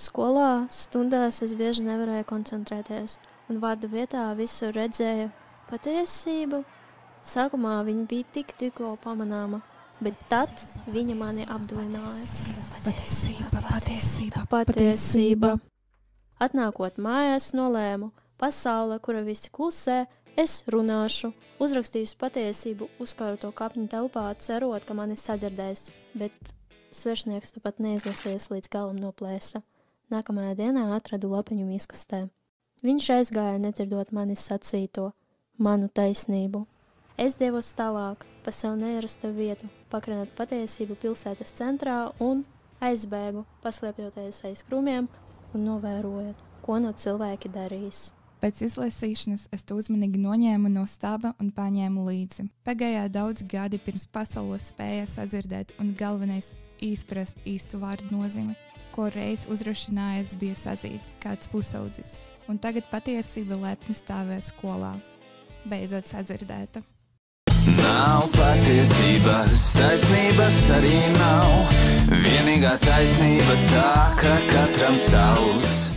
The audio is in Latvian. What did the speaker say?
Skolā stundās es bieži nevarēju koncentrēties, un vārdu vietā visur redzēju patiesību. Sākumā viņa bija tikko pamanāma, bet tad viņa mani apdulināja. Patiesība. Atnākot mājās, nolēmu, pasaule, kura visi klusē, es runāšu. Uzrakstījusi patiesību uzkārto kapņu telpā, cerot, ka mani sadzirdēs, bet svešnieks tu pat neizlasies līdz galam noplēsa. Nākamajā dienā atradu lapiņu miskastē. Viņš aizgāja nedzirdot manis sacīto, manu taisnību. Es devos tālāk, pa sev neierastu vietu, pakrinot patiesību pilsētas centrā un aizbēgu, paslēpjoties aiz krūmiem un novērojot, ko no cilvēki darīs. Pēc izlasīšanas es to uzmanīgi noņēmu no staba un paņēmu līdzi. Pagāja daudz gadi pirms pasaule spēja sadzirdēt un galvenais izprast īstu vārdu nozīmi, ko reiz uzrašinājis bija sazīt kāds pusaudzis. Un tagad patiesība lepni stāvē skolā. Beidzot sadzirdēta. Nav patiesības, taisnības arī nav. Vienīgā taisnība tā, ka katram savs.